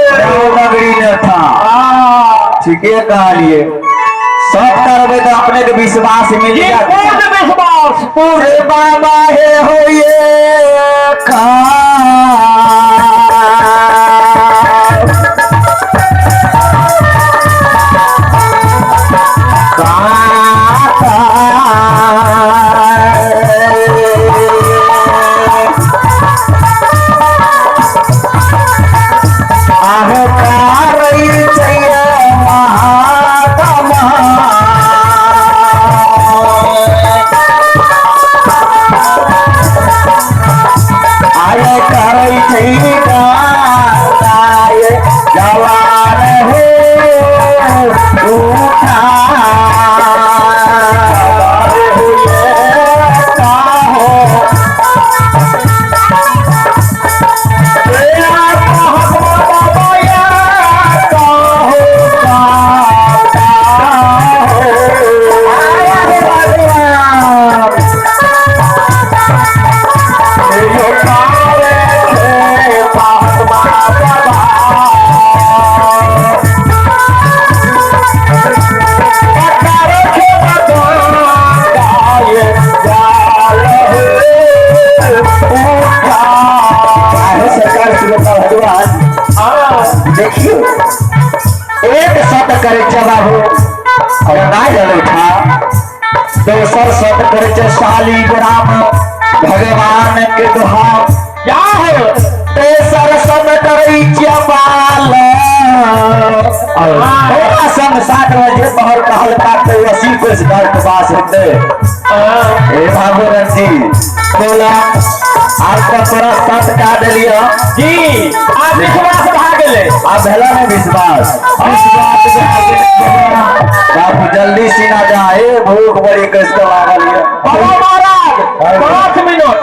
नगरी न था। ठीके कहलिए, सब करबे तो अपने के विश्वास मिल जी जाए। पूर्ण विश्वास पूरे बाबा हे होइए देखियो एक शब्द करे बाबू और ना जल उठा, दोसर शब्द करे शालीग्राम भगवान के दुहा क्या है। तेसर शब्द करे जबाल और संग 7 बजे पहर कहल काटे 80 कोस घर के पास होते। ए बाबू रंजीत बोला आपका प्रस्ताव का दिलियो जी आप विश्वास भाग ले आप भेला में विश्वास बाबू जल्दी सीना जाए भूख बड़ी कष्ट लागल है। बाबा महाराज 5 मिनट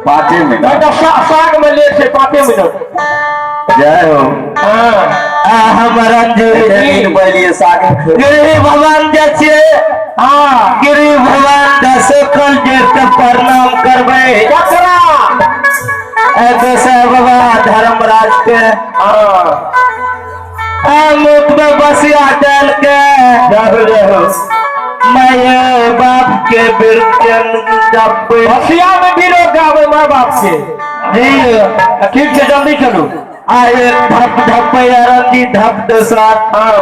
5 मिनट साग में ले से 5 मिनट जय हो। हम रंजीत बोलिए साग गिरी भगवान जैसे गिरी भगवान दस कल जेठ प्रणाम करबे बाबा धर्मराज के मुख में बसिया डाल के मैं बाप के बसिया में भी लोग गावे माँ बाप के जी ठीक से जल्दी चलो। आए धप धप रंजी धप दसार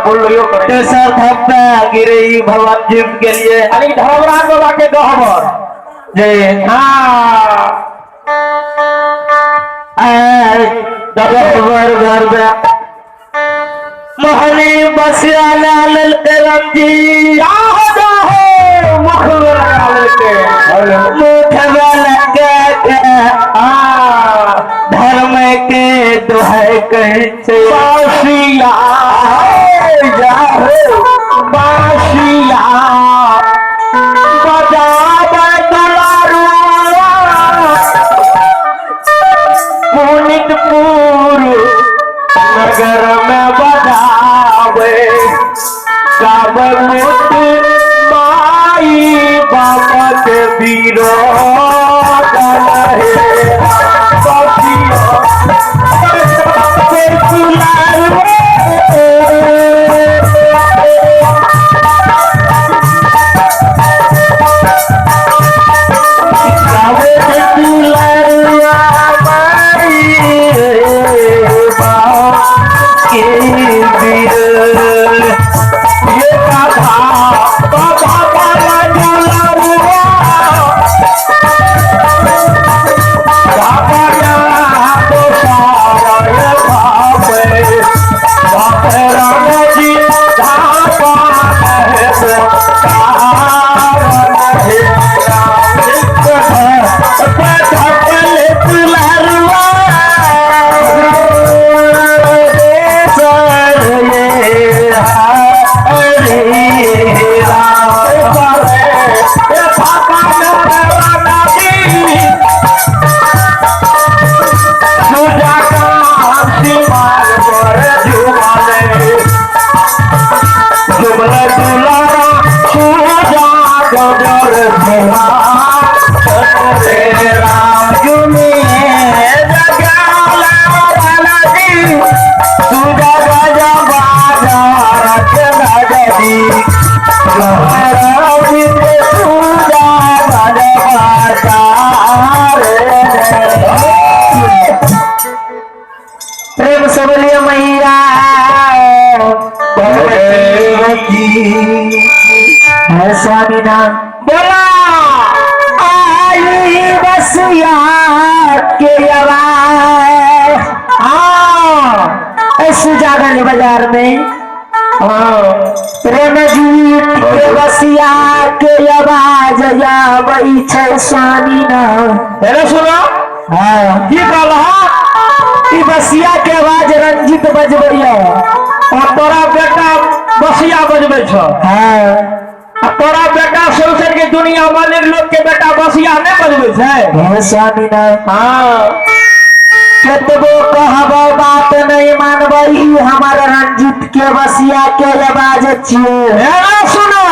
बोलो करे दसार धप गिरी भगवान जी के लिए अरे धर्मराज बाबा के गहबर जी घर में मोहनी बसिया लाल करम जी मुख में लगा के मुख में धर्म के दुहाई कहते बासिया बासिया बजावे दुलारुआ पुनितपुर नगर में बजावे गावे मुत माई बाबा के वीरो बाबा मार पर झुमले झुमले दुलारा सूजा गजर धुमा रे राम जुने जगाला बालाजी सूजा गजा बाजार के राजी लहरावी ते सूजा गजा बाजार प्रेम से बोलिए मैया है स्वामी नाम बोला आई बसिया के आवाज ऐसे जागल बाजार में रणजीत के बसिया के आवाज आबै छै स्वामी नाम हेलो सुनो की कहला ई बसिया के आवाज रंजीत बजबैया और तोरा बेटा बसिया बजबै छ तोरा बेटा सोचल के दुनिया मालिक लोग के बेटा बसिया नहीं बजबै छै हे स्वामी नाम कतबो कहबो बात नहीं मानबै हमारे रंजीत के बसिया के आवाज छियै हेलो सुनो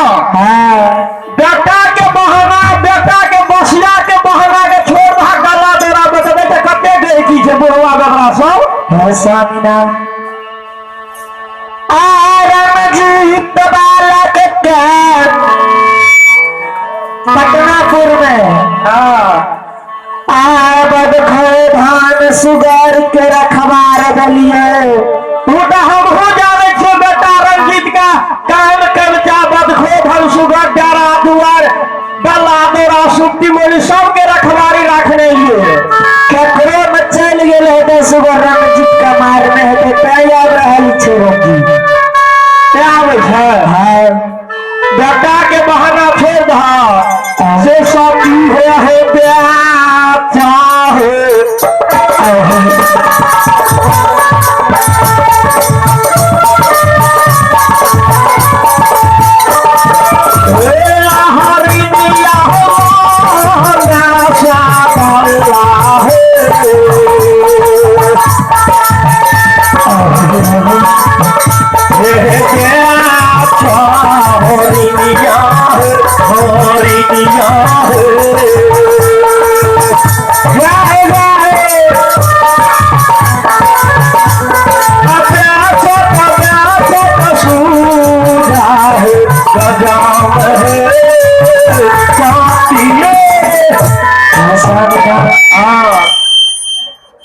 बेटा के बहाना बेटा के बसिया के बहाना के छोड़ भा गला बेरा बजबै त कते दे की छै बुढ़वा बेरा सब हे स्वामी नाम रंजीत बालक के पटनापुर में आबद खो धान सुगर के रखबार दलिए उठा हम हो जावे छो बेटा रंजीत का काम कर्जा बद खो धान सुगर डारा दुआर गला दोरा सुप्ती मोली सब के रखवारी रखने लिए ककरो में चल गेल है सुगर रंजीत का मार में है तैयार रहल छे रंजीत क्या आवे है बेटा के बहाना छोड़ दा से सब की हो है प्यार चाहे हरी दिया हो नाशा भला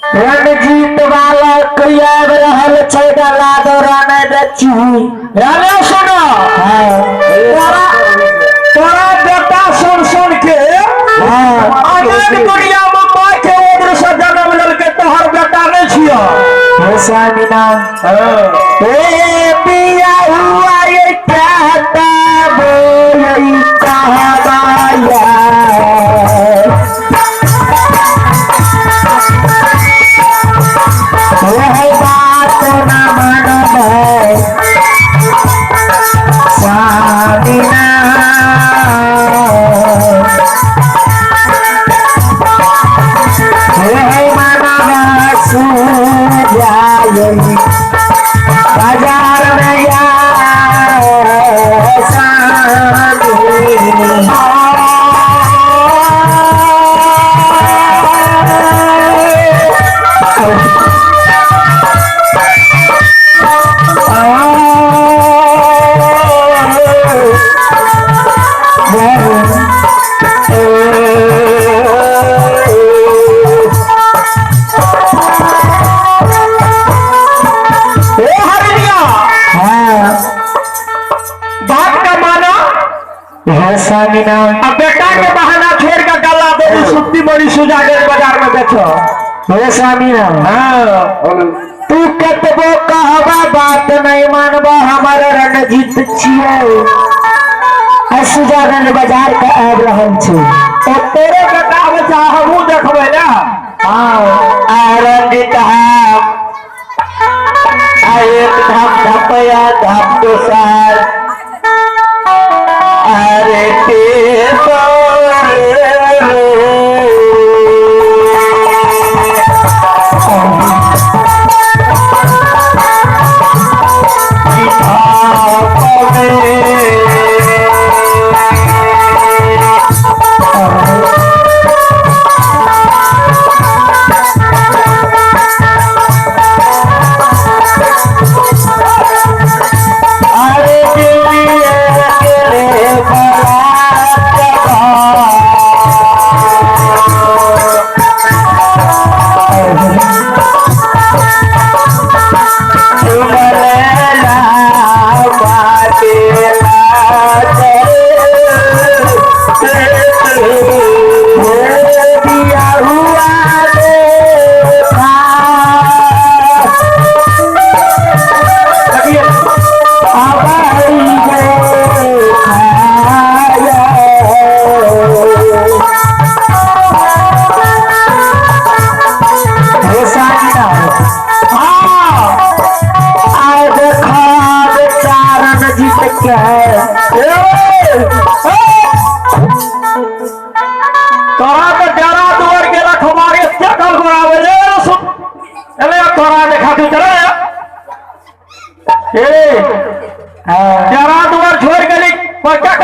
रणजीत वाला क्रियाब रहल छै गला दौरान देखी यानी सुनो तोरा बेटा सुन सुन के अनेक दुनिया में माय के उम्र से जन्म लेलके तोहर बेटा नहीं छियो हे स्वामी नाम ए पिया हुआ ये कहता बोलई कहबाया बात न मानबै स्वामी बाजार में अब बेटा के बहाना छोड़ कर गला दे सुप्ती बड़ी सुजागर बाजार में बेचो हे स्वामी तू कतबो कहबा बात नहीं मानबा हमारे रणजीत छियै सुजागर बाजार का आब रहल छै तो तेरे बेटा बच्चा हमहू देखबै ना रणजीत एक धाम धपया धाम दोसार अरे तोरा तो जरा दुआर गेला हमारे क्या कल करावे ले सुन चले तोरा देखा तू चले ए जरा दुआर छोड़ गेली क्या